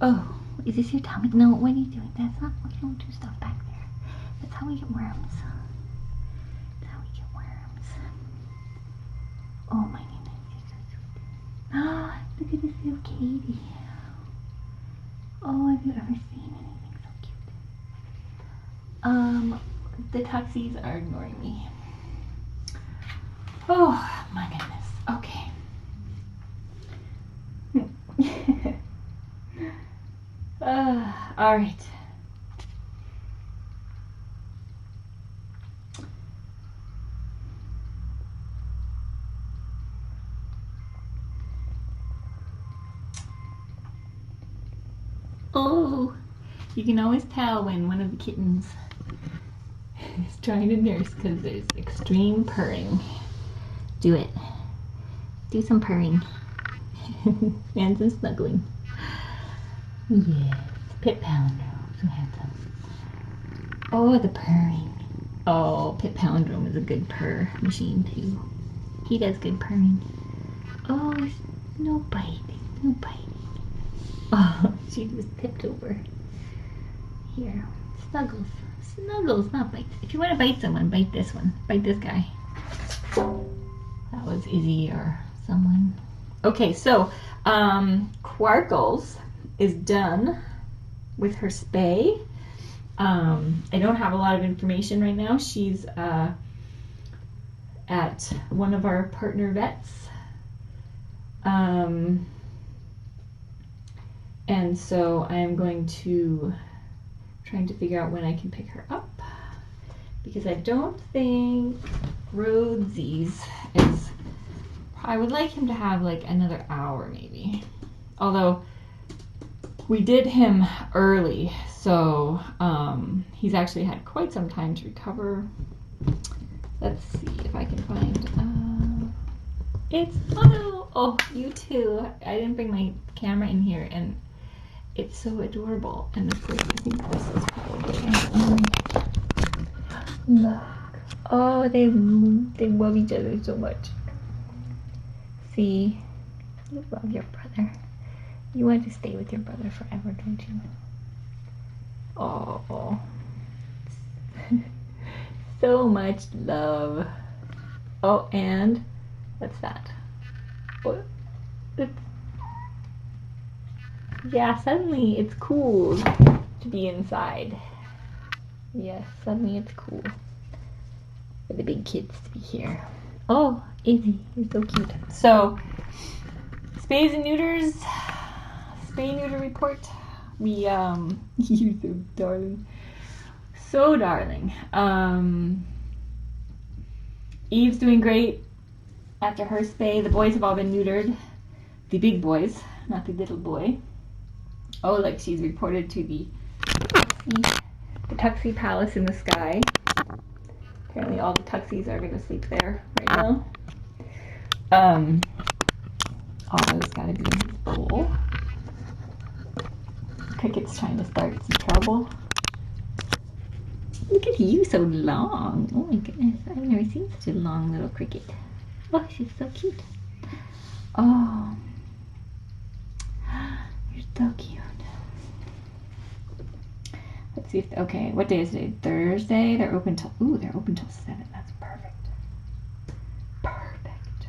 Oh, is this your tummy? No, what are you doing? That's not, we don't do stuff back there. That's how we get worms. That's how we get worms. Oh my goodness. Oh, look at this little kitty. Oh, have you ever seen anything so cute? The tuxies are ignoring me. Oh my goodness. Okay. All right. Oh, you can always tell when one of the kittens is trying to nurse because there's extreme purring. Do it. Do some purring. And some snuggling. Yes, Pit Palindrome, so handsome. Oh, the purring. Oh, Pit Palindrome is a good purr machine too. He does good purring. Oh, no biting, no biting. Oh, she just tipped over. Here, Snuggles. Snuggles, not bites. If you want to bite someone, bite this one. Bite this guy. That was Izzy or someone. Okay, so Quarkles is done with her spay. I don't have a lot of information right now. She's at one of our partner vets. And so I am going to trying to figure out when I can pick her up, because I don't think Rhodesies is, I would like him to have like another hour maybe. Although we did him early, so he's actually had quite some time to recover. Let's see if I can find, it's, oh, you too. I didn't bring my camera in here, and it's so adorable. And of course, I think this is probably, look. Oh, they love each other so much. See, you love your brother. You want to stay with your brother forever, don't you? Oh, so much love. Oh, and what's that? What? Yeah, suddenly it's cool to be inside. Yes, suddenly it's cool for the big kids to be here. Oh, Izzy, you're so cute. So, spays and neuters, spay neuter report. We, you're so darling. So darling. Eve's doing great after her spay. The boys have all been neutered. The big boys, not the little boy. Oh, like she's reported to the Tuxie Palace in the sky. Apparently all the Tuxies are going to sleep there right now. Otto's got to be in his bowl. Cricket's trying to start some trouble. Look at you, so long. Oh my goodness, I've never seen such a long little cricket. Oh, she's so cute. Oh, you're so cute. Let's see if, okay, what day is today? Thursday. They're open till, they're open till 7. That's perfect. Perfect.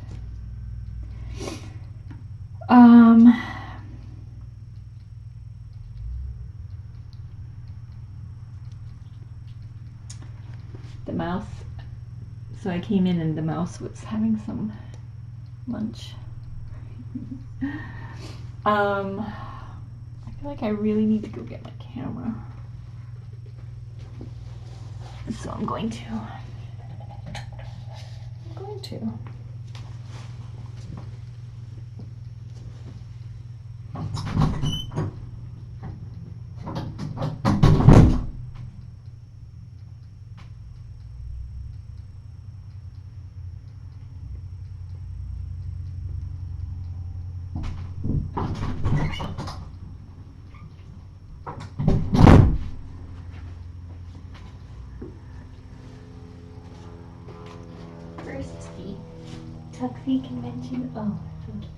The mouse, so I came in and the mouse was having some lunch. I feel like I really need to go get my camera. So I'm going to. First, the Tuxie convention. Oh, so cute.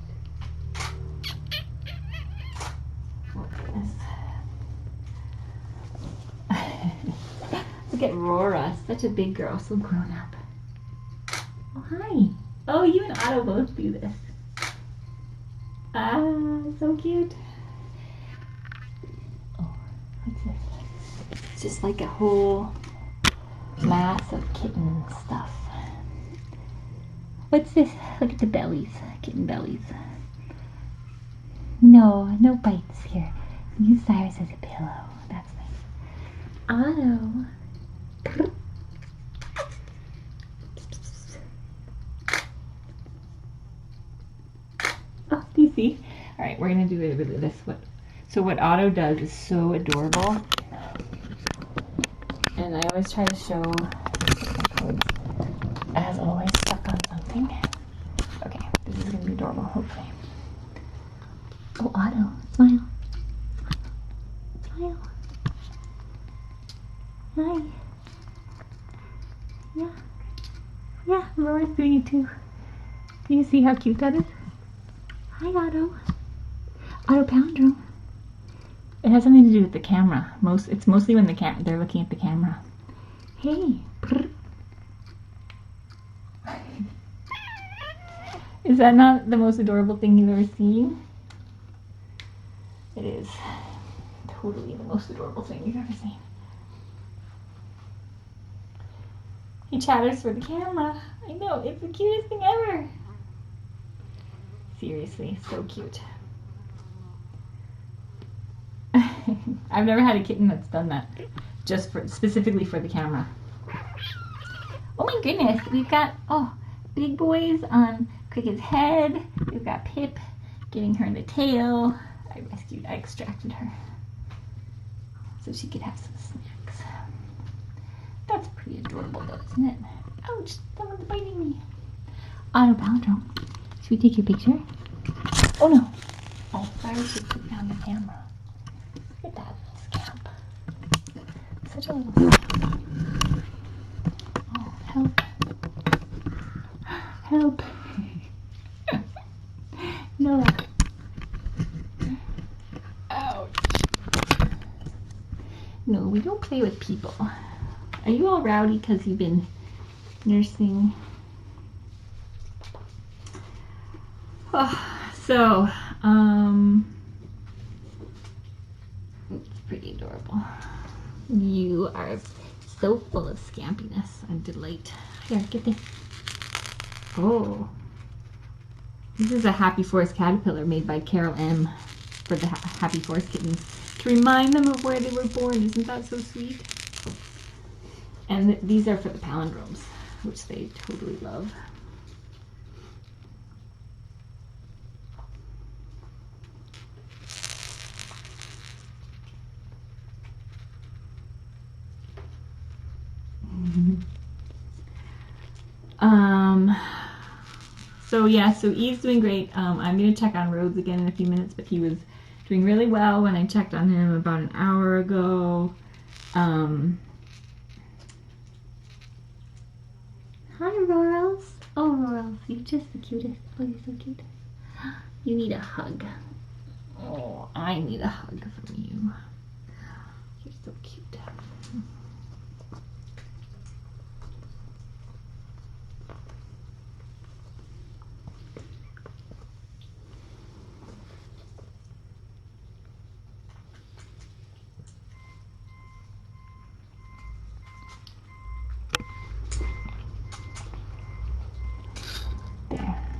Oh, goodness. Look at Rora, such a big girl, so grown up. Oh, hi. Oh, you and Otto both do this. Ah, so cute. Oh, what's this? It's just like a whole mass of kitten stuff. What's this? Look at the bellies, kitten bellies. No, no bites here. Use Cyrus as a pillow. That's nice. Otto. Oh, do you see? All right, we're gonna do a bit of this. So what Otto does is so adorable, and I always try to show as always stuck on something. Okay, this is gonna be adorable, hopefully. Oh, Otto, smile. Smile. Hi. Yeah. Yeah, Laura's doing it too. Do you see how cute that is? Hi, Otto. Otto Palindrome. It has something to do with the camera. It's mostly when they're looking at the camera. Hey. Is that not the most adorable thing you've ever seen? It is totally the most adorable thing you've ever seen. He chatters for the camera. I know, it's the cutest thing ever. Seriously, so cute. I've never had a kitten that's done that, just specifically for the camera. Oh my goodness, we've got big boys on Cricket's head. We've got Pip getting her in the tail. I extracted her so she could have some snacks. That's pretty adorable though, isn't it? Ouch, someone's biting me. Otto Palindrome, should we take your picture? Oh no. Oh, Cyrus should put down the camera. Look at that scamp. Such a little scamp. Oh, help. Help. No. Ouch. No, we don't play with people. Are you all rowdy because you've been nursing? Oh, so, it's pretty adorable. You are so full of scampiness and delight. Here, get this. Oh, this is a Happy Forest caterpillar made by Carol M. for the Happy Forest kittens to remind them of where they were born. Isn't that so sweet? And these are for the palindromes, which they totally love. So Eve's doing great. I'm going to check on Rhodes again in a few minutes, but he was doing really well when I checked on him about an hour ago. Hi, Rorals. Oh, Rorals, you're just the cutest. Oh, you're so cute. You need a hug. Oh, I need a hug from you. You're so cute.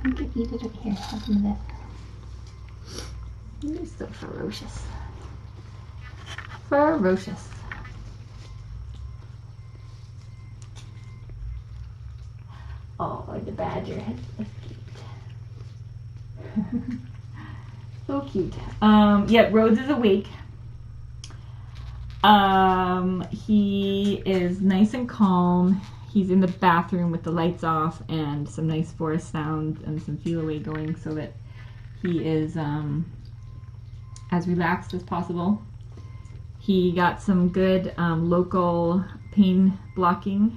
You can eat it over here. Have some of this. You're so ferocious. Ferocious. Oh, the badger has escaped. So cute. Yeah, Rhodes is awake. He is nice and calm. He's in the bathroom with the lights off and some nice forest sounds and some feel away going so that he is as relaxed as possible. He got some good local pain blocking,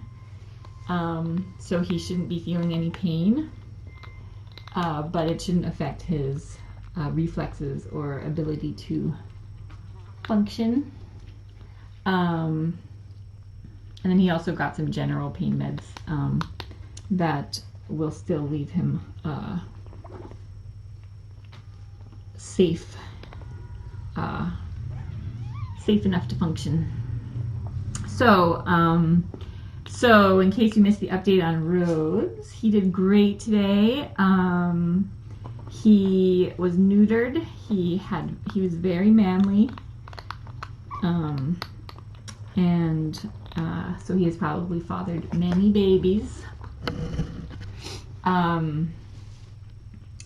so he shouldn't be feeling any pain, but it shouldn't affect his reflexes or ability to function. And then he also got some general pain meds that will still leave him safe enough to function. So, so in case you missed the update on Rhodes, he did great today. He was neutered. He was very manly. So he has probably fathered many babies.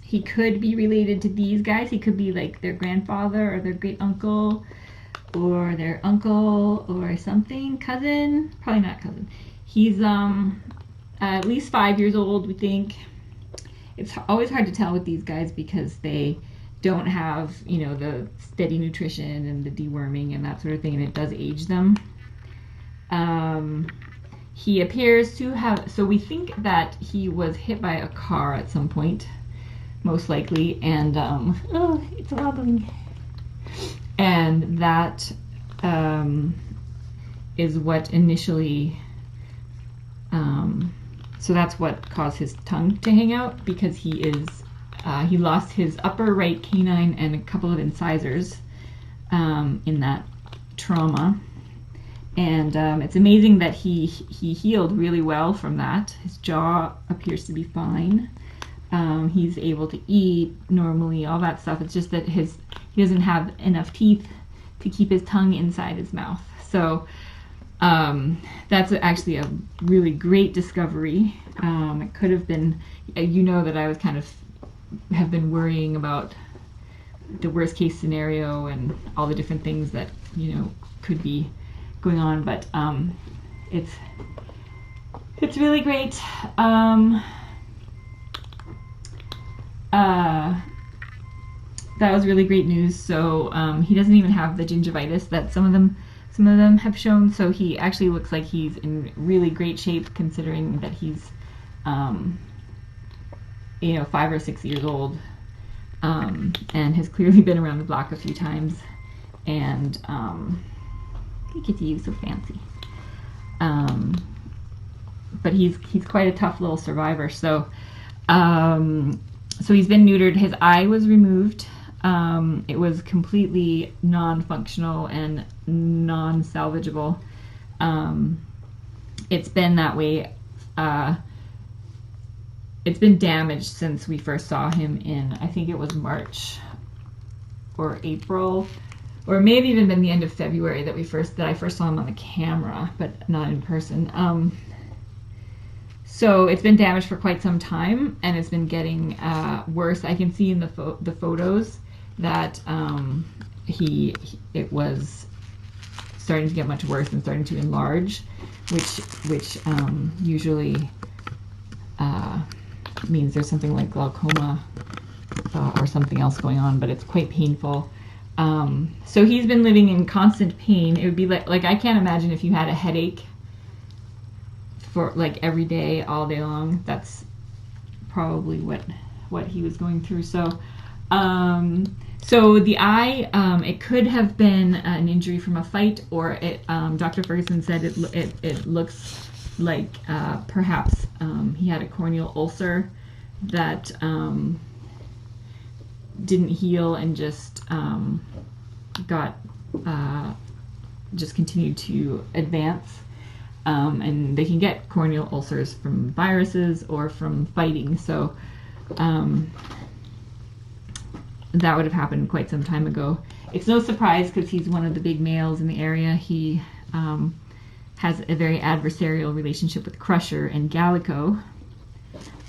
He could be related to these guys. He could be like their grandfather or their great uncle or their uncle or something. Cousin? Probably not cousin. He's at least 5 years old, we think. It's always hard to tell with these guys because they don't have, you know, the steady nutrition and the deworming and that sort of thing, and it does age them. He appears to have, so we think that he was hit by a car at some point, most likely, and oh, it's wobbling. And that is what initially, so that's what caused his tongue to hang out, because he lost his upper right canine and a couple of incisors in that trauma. And it's amazing that he healed really well from that. His jaw appears to be fine. He's able to eat normally, all that stuff. It's just that he doesn't have enough teeth to keep his tongue inside his mouth. So that's actually a really great discovery. It could have been, you know, that I was have been worrying about the worst case scenario and all the different things that, you know, could be going on, but it's really great. That was really great news. So he doesn't even have the gingivitis that some of them have shown. So he actually looks like he's in really great shape, considering that he's 5 or 6 years old, and has clearly been around the block a few times, and look at you, so fancy. But he's quite a tough little survivor. So so he's been neutered. His eye was removed. It was completely non-functional and non-salvageable. It's been that way. It's been damaged since we first saw him in, I think it was March or April, or maybe even been the end of February that I first saw him on the camera, but not in person. So it's been damaged for quite some time, and it's been getting worse. I can see in the photos that it was starting to get much worse and starting to enlarge, which usually means there's something like glaucoma or something else going on, but it's quite painful. So he's been living in constant pain. It would be like I can't imagine if you had a headache for like every day, all day long. That's probably what he was going through. So so the eye, it could have been an injury from a fight, or Dr. Ferguson said it looks like perhaps he had a corneal ulcer that didn't heal and just just continued to advance. And they can get corneal ulcers from viruses or from fighting. So that would have happened quite some time ago. It's no surprise because he's one of the big males in the area. He has a very adversarial relationship with Crusher and Gallico.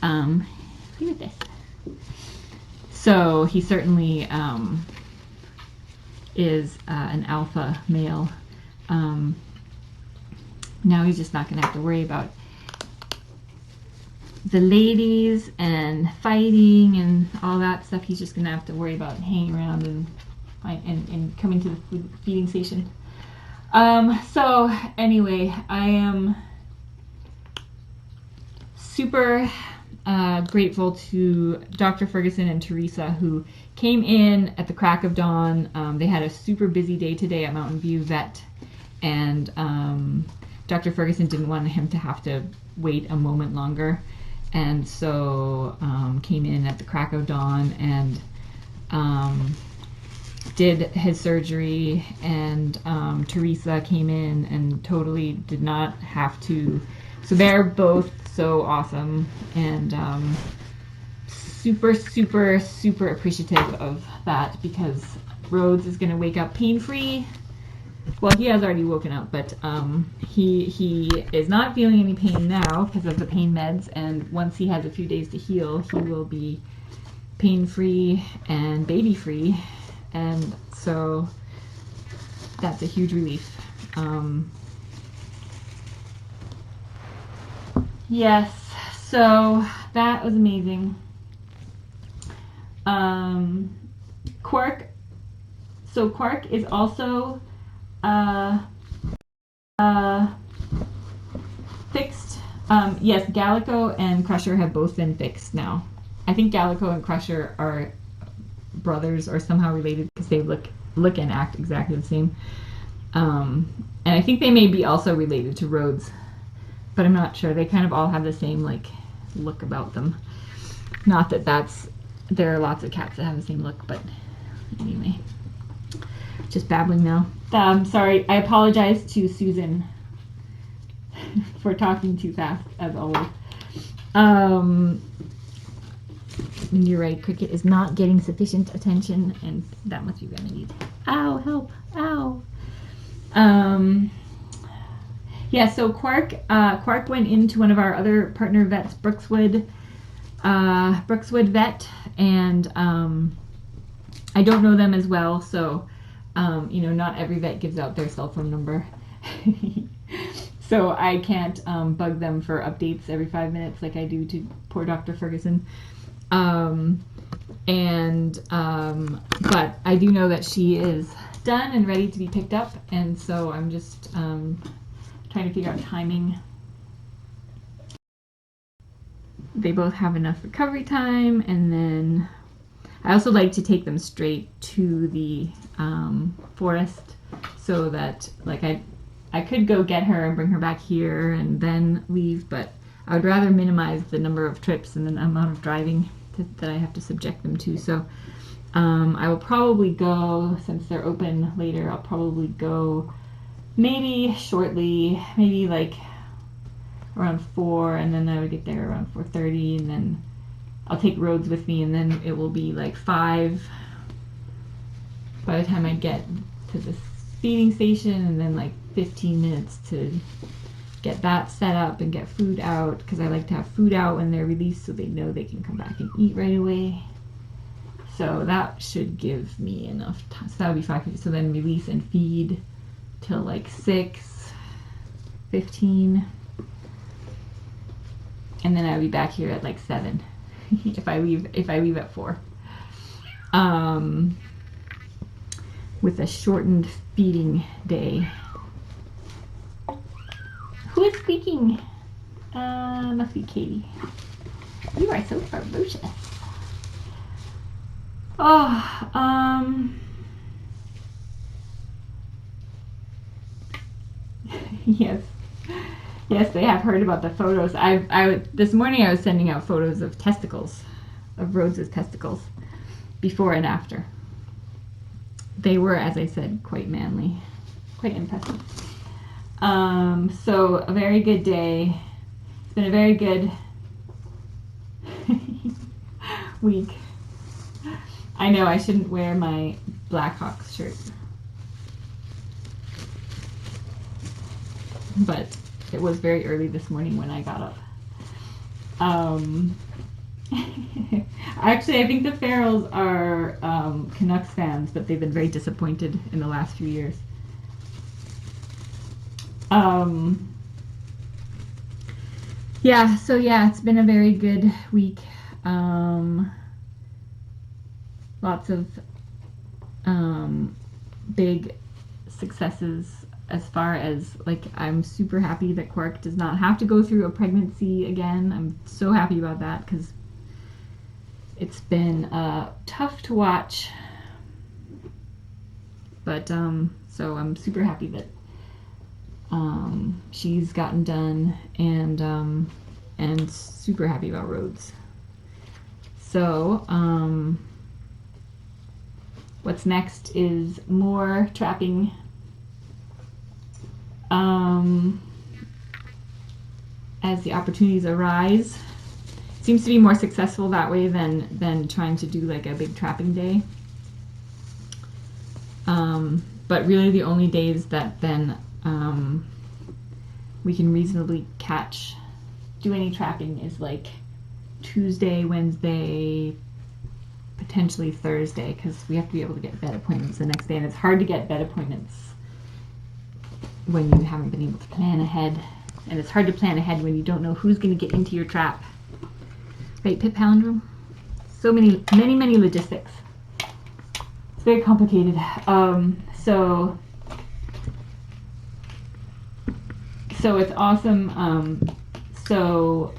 Look at this. So he certainly is an alpha male. Now he's just not going to have to worry about the ladies and fighting and all that stuff. He's just going to have to worry about hanging around and coming to the feeding station. So anyway, I am super grateful to Dr. Ferguson and Teresa, who came in at the crack of dawn. They had a super busy day today at Mountain View Vet, and Dr. Ferguson didn't want him to have to wait a moment longer, and so came in at the crack of dawn and did his surgery, and Teresa came in and totally did not have to. So they're both so awesome, and super, super, super appreciative of that, because Rhodes is going to wake up pain-free. Well, he has already woken up, but he is not feeling any pain now because of the pain meds, and once he has a few days to heal, he will be pain-free and baby-free, and so that's a huge relief. Yes, so that was amazing. Quark. So Quark is also fixed. Yes, Gallico and Crusher have both been fixed now. I think Gallico and Crusher are brothers or somehow related because they look and act exactly the same. And I think they may be also related to Rhodes, but I'm not sure. They kind of all have the same like look about them. Not that there are lots of cats that have the same look, but anyway. Just babbling now. Sorry, I apologize to Susan for talking too fast, as always. You're right, Cricket is not getting sufficient attention, and that must be remedied. Ow, help, ow. Yeah, so Quark went into one of our other partner vets, Brookswood Vet, and I don't know them as well, so not every vet gives out their cell phone number. So I can't bug them for updates every 5 minutes like I do to poor Dr. Ferguson. But I do know that she is done and ready to be picked up, and so I'm just trying to figure out timing. They both have enough recovery time, and then I also like to take them straight to the forest, so that like I could go get her and bring her back here and then leave, but I would rather minimize the number of trips and the amount of driving that I have to subject them to. So I will probably go, since they're open later, I'll probably go maybe shortly, maybe like around 4, and then I would get there around 4:30, and then I'll take Rhodes with me, and then it will be like 5 by the time I get to the feeding station, and then like 15 minutes to get that set up and get food out, because I like to have food out when they're released so they know they can come back and eat right away. So that should give me enough time. So that would be 5. So then release and feed till like 6:15, and then I'll be back here at like 7 if I leave at 4. With a shortened feeding day. Who is squeaking? Must be Katie. You are so ferocious. Yes, they have heard about the photos. This morning I was sending out photos of testicles, of Rhodes's testicles, before and after. They were, as I said, quite manly, quite impressive. So a very good day. It's been a very good week. I know I shouldn't wear my Blackhawks shirt, but it was very early this morning when I got up. Actually, I think the Farrells are Canucks fans, but they've been very disappointed in the last few years. It's been a very good week. Lots of big successes as far as, like, I'm super happy that Quark does not have to go through a pregnancy again. I'm so happy about that, because it's been tough to watch. But so I'm super happy that she's gotten done, and super happy about Rhodes. So what's next is more trapping. As the opportunities arise. Seems to be more successful that way than trying to do like a big trapping day. But really the only days that then we can reasonably do any trapping is like Tuesday, Wednesday, potentially Thursday, because we have to be able to get vet appointments the next day, and it's hard to get vet appointments when you haven't been able to plan ahead. And it's hard to plan ahead when you don't know who's going to get into your trap. Right, Pit Palindrome? So many logistics. It's very complicated. So it's awesome. So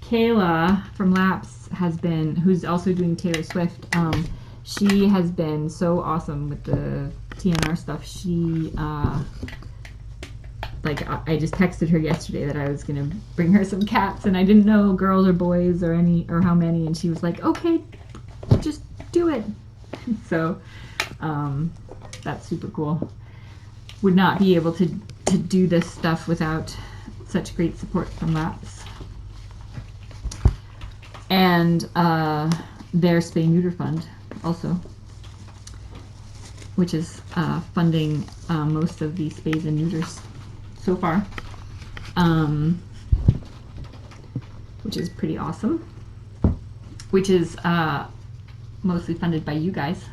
Kayla from Laps who's also doing Taylor Swift, she has been so awesome with the TNR stuff. She, I just texted her yesterday that I was going to bring her some cats, and I didn't know girls or boys or how many, and she was like, okay, just do it. So that's super cool. Would not be able to do this stuff without such great support from Laps. And their Spay Neuter Fund also, which is funding most of the spays and neuters so far, which is pretty awesome, which is mostly funded by you guys.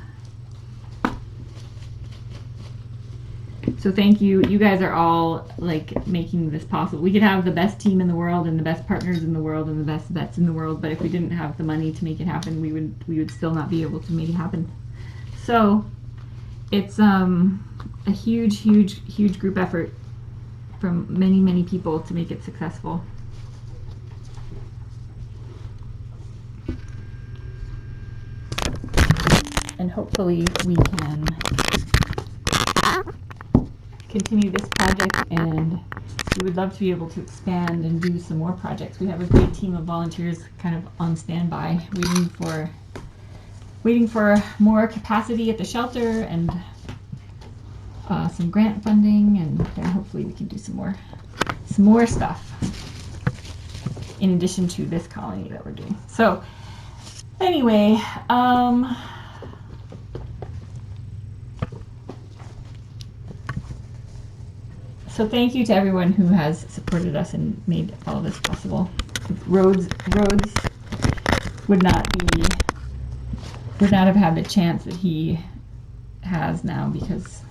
So thank you. You guys are all like making this possible. We could have the best team in the world and the best partners in the world and the best vets in the world, but if we didn't have the money to make it happen, we would still not be able to make it happen. So it's a huge group effort from many people to make it successful. And hopefully we can continue this project, and we would love to be able to expand and do some more projects. We have a great team of volunteers kind of on standby, waiting for more capacity at the shelter and some grant funding, and then hopefully we can do some more stuff in addition to this colony that we're doing. So anyway, so thank you to everyone who has supported us and made all of this possible. Rhodes would not have had the chance that he has now, because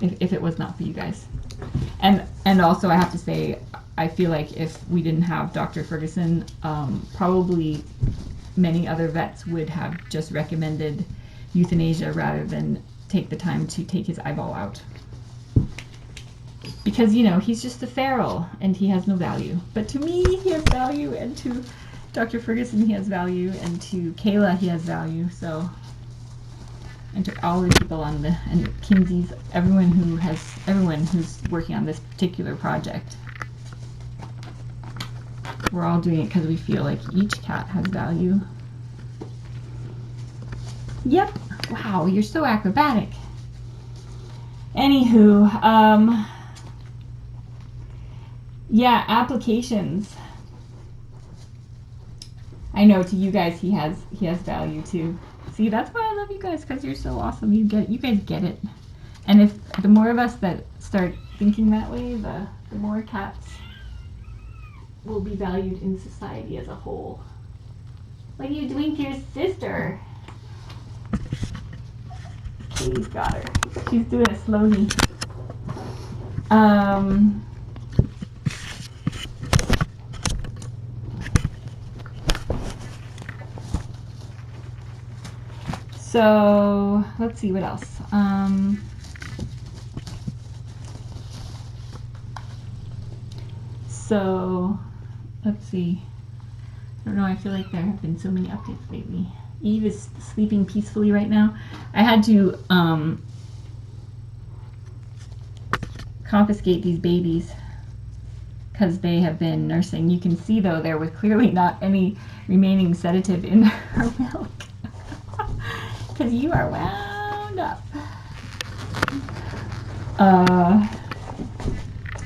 if it was not for you guys. And also I have to say, I feel like if we didn't have Dr. Ferguson, probably many other vets would have just recommended euthanasia rather than take the time to take his eyeball out. Because, you know, he's just a feral and he has no value. But to me, he has value, and to Dr. Ferguson, he has value, and to Kayla, he has value. So, and to all the people and Kinsey's, everyone who's working on this particular project. We're all doing it because we feel like each cat has value. Yep. Wow, you're so acrobatic. Anywho, yeah, applications. I know to you guys he has value too. See, that's why I love you guys, because you're so awesome. You guys get it. And if the more of us that start thinking that way, the more cats will be valued in society as a whole. What are you doing to your sister? Katie's got her. She's doing it slowly. So let's see what else. So let's see. I don't know, I feel like there have been so many updates lately. Eve is sleeping peacefully right now. I had to confiscate these babies because they have been nursing. You can see though there was clearly not any remaining sedative in her milk because you are wound up.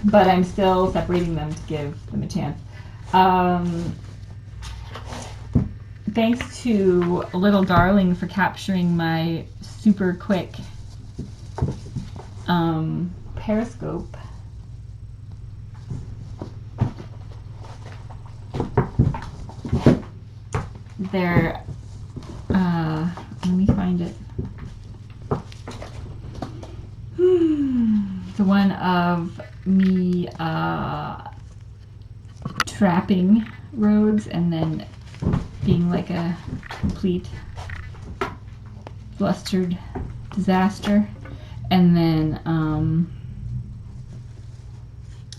But I'm still separating them to give them a chance. Thanks to Little Darling for capturing my super quick periscope. There, let me find it. The one of me trapping roads and then being like a complete flustered disaster. And then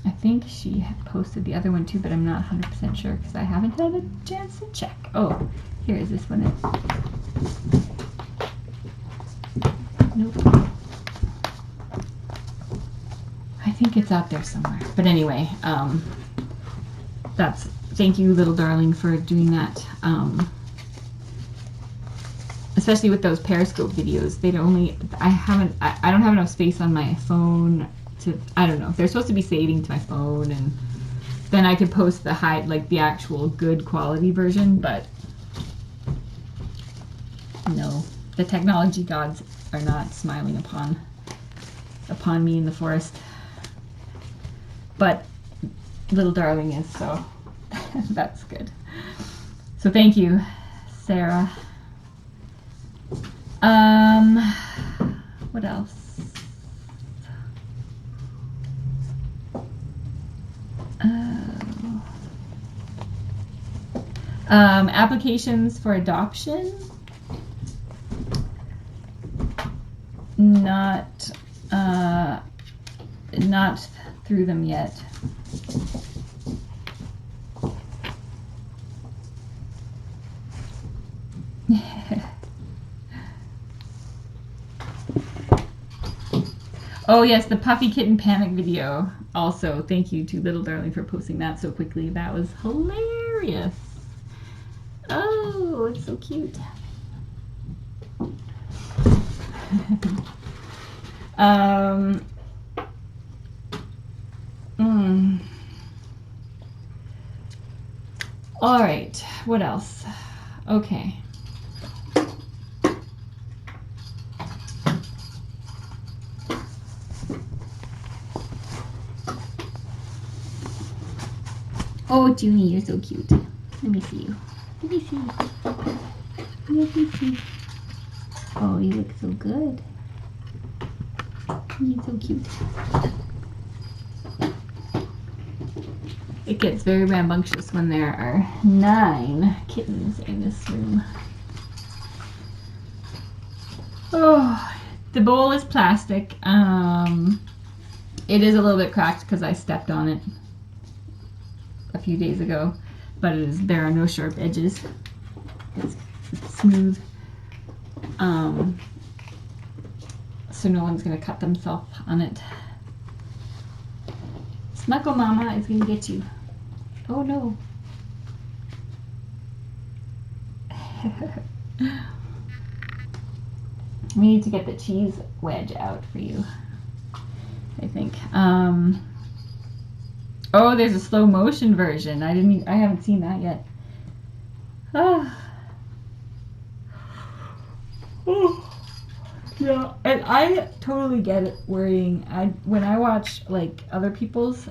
I think she had posted the other one too, but I'm not 100% sure because I haven't had a chance to check. Oh, here is this one. Nope. I think it's out there somewhere. But anyway, thank you, Little Darling, for doing that. Especially with those Periscope videos, I don't have enough space on my phone to, I don't know. They're supposed to be saving to my phone, and then I could post the the actual good quality version, but no, the technology gods are not smiling upon me in the forest. But Little Darling is, so that's good. So thank you, Sarah. What else? Applications for adoption. Not through them yet. Oh yes, the Puffy Kitten Panic video. Also, thank you to Little Darling for posting that so quickly. That was hilarious. Oh, it's so cute. All right, what else? Okay. Oh, Junie, you're so cute. Let me see you. Let me see you. Let me see. Oh, you look so good. You're so cute. It gets very rambunctious when there are 9 kittens in this room. Oh, the bowl is plastic. It is a little bit cracked because I stepped on it a few days ago, but there are no sharp edges. It's smooth. So no one's gonna cut themselves on it. Snuggle Mama is gonna get you. Oh no. We need to get the cheese wedge out for you, I think. Oh, there's a slow motion version. I haven't seen that yet. Ah. Oh. Yeah, and I totally get it worrying. When I watch like other people's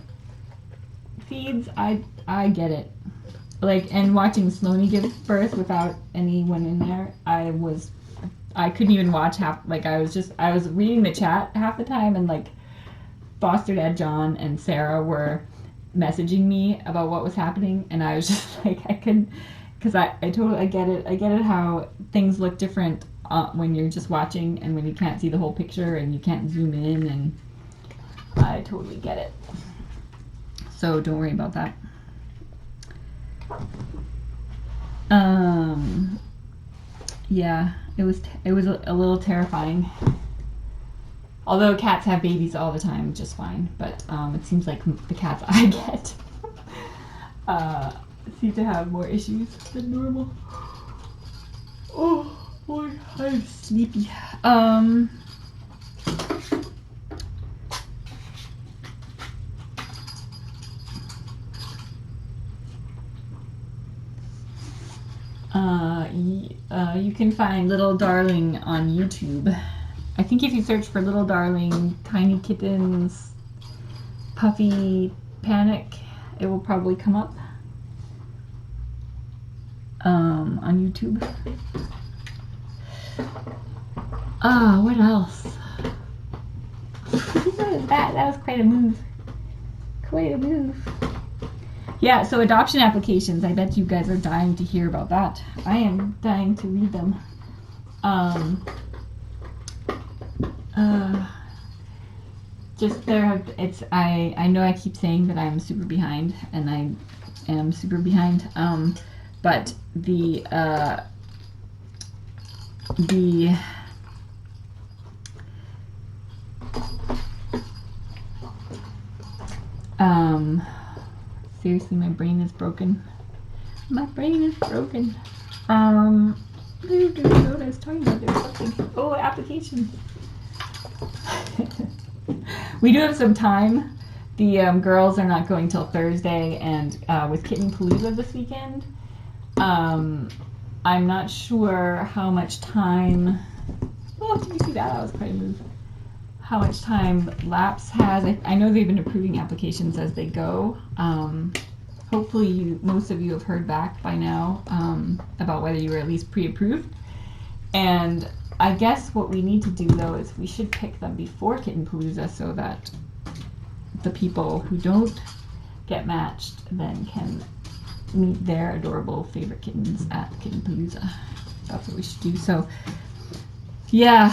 feeds, I get it. Like, and watching Sloane give birth without anyone in there, I couldn't even watch half. Like, I was reading the chat half the time, and like foster dad John and Sarah were messaging me about what was happening, and I was just like, I couldn't, because I totally get it. I get it how things look different when you're just watching and when you can't see the whole picture and you can't zoom in, and I totally get it. So don't worry about that. Yeah, it was a little terrifying. Although cats have babies all the time just fine, but it seems like the cats I get seem to have more issues than normal. Oh boy, I'm sleepy. You can find Little Darling on YouTube. I think if you search for Little Darling, Tiny Kittens, Puffy Panic, it will probably come up on YouTube. What else? What was that? That was quite a move. Quite a move. Yeah, so adoption applications. I bet you guys are dying to hear about that. I am dying to read them. I know I keep saying that I'm super behind, and I am super behind. But the seriously, my brain is broken. My brain is broken. What I was talking about, there was something. Oh, applications. We do have some time. The girls are not going till Thursday, and with Kitten Palooza this weekend, I'm not sure how much time. Oh, did you see that? That was quite a move. How much time Laps has. I know they've been approving applications as they go. Hopefully most of you have heard back by now about whether you were at least pre-approved. And I guess what we need to do though is we should pick them before Kitten Palooza so that the people who don't get matched then can meet their adorable favorite kittens at Kitten Palooza. That's what we should do. So yeah,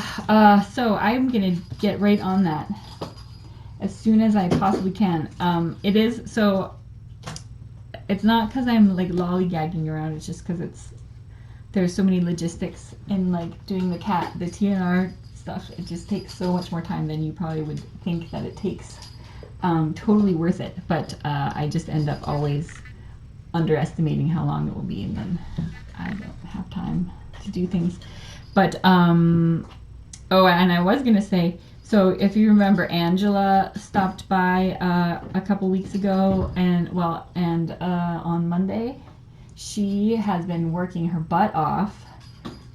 so I'm gonna get right on that as soon as I possibly can. It's not because I'm like lollygagging around, it's just because there's so many logistics in like doing the TNR stuff. It just takes so much more time than you probably would think that it takes. Totally worth it, but I just end up always underestimating how long it will be, and then I don't have time to do things. But and I was gonna say, so if you remember, Angela stopped by a couple weeks ago, and on Monday, she has been working her butt off,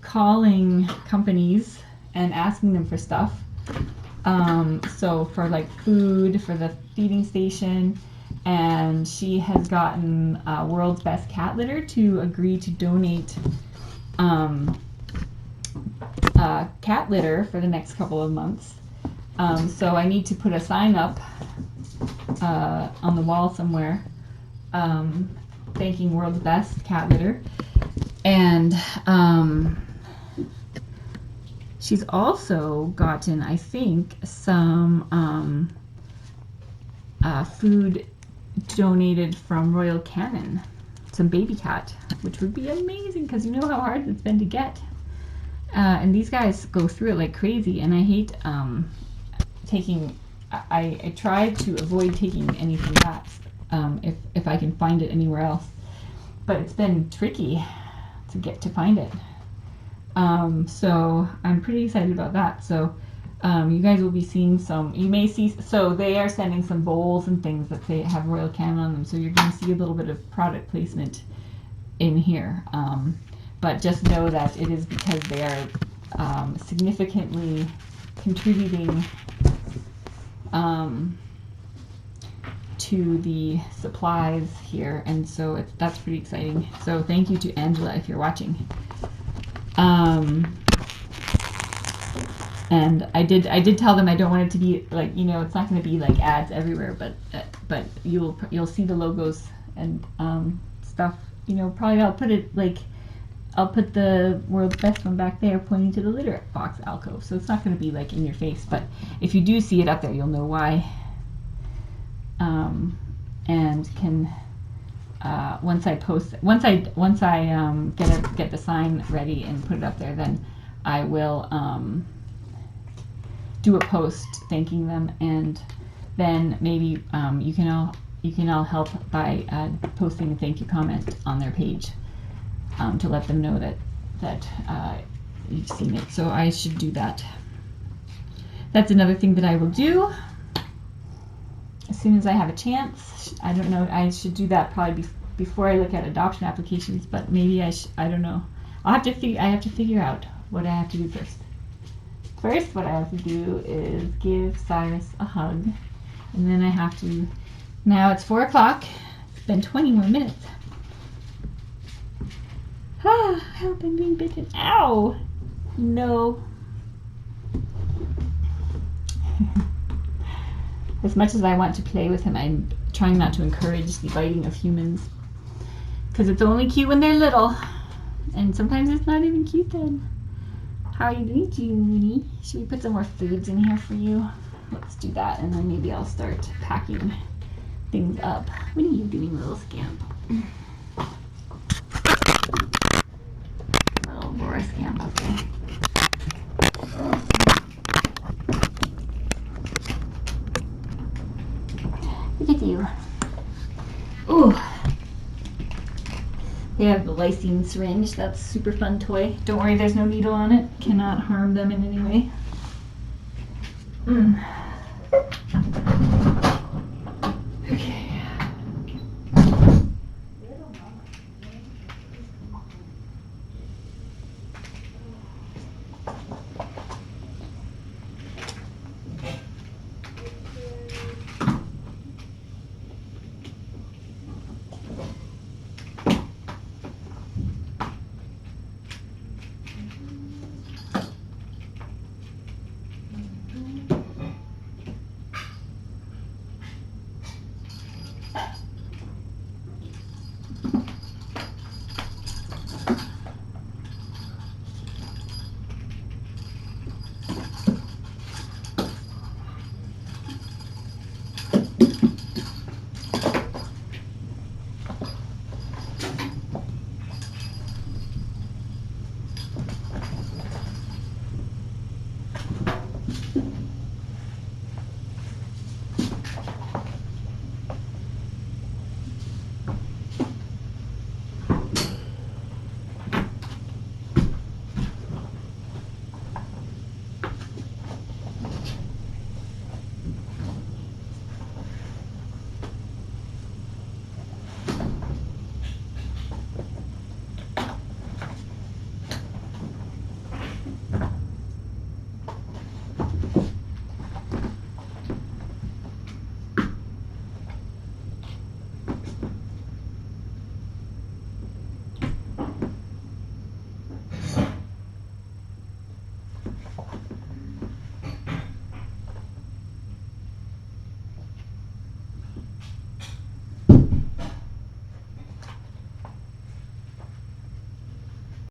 calling companies and asking them for stuff. So for like food for the feeding station, and she has gotten World's Best Cat Litter to agree to donate cat litter for the next couple of months. So I need to put a sign up on the wall somewhere thanking World's Best Cat Litter. And she's also gotten, I think, some food donated from Royal Canin, some baby cat, which would be amazing because you know how hard it's been to get. And these guys go through it like crazy, and I hate I try to avoid taking anything back if I can find it anywhere else, but it's been tricky to find it. So I'm pretty excited about that. So you guys will be seeing you may see, so they are sending some bowls and things that they have Royal Canin on them, so you're going to see a little bit of product placement in here. But just know that it is because they are significantly contributing to the supplies here, and so that's pretty exciting. So thank you to Angela if you're watching. And I did tell them I don't want it to be like, it's not going to be like ads everywhere, but you'll see the logos and stuff. Probably I'll put the World's Best one back there pointing to the litter box alcove, so it's not going to be like in your face, but if you do see it up there, you'll know why. And can once I get the sign ready and put it up there, then I will do a post thanking them, and then maybe you can all you can all help by posting a thank you comment on their page to let them know that you've seen it. So I should do that. That's another thing that I will do as soon as I have a chance. I don't know, I should do that probably before I look at adoption applications, but maybe I don't know. I have to figure out what I have to do first. First, what I have to do is give Cyrus a hug, and then I have to, now it's 4 o'clock, it's been 20 more minutes. Help, I'm being bitten. Ow! No. As much as I want to play with him, I'm trying not to encourage the biting of humans. Because it's only cute when they're little. And sometimes it's not even cute then. How are you doing, Junie? Should we put some more foods in here for you? Let's do that, and then maybe I'll start packing things up. What are you doing, little scamp? Little Laura scamp up there. Look at you. Ooh. They have the lysine syringe. That's a super fun toy. Don't worry, there's no needle on it. Cannot harm them in any way. Okay.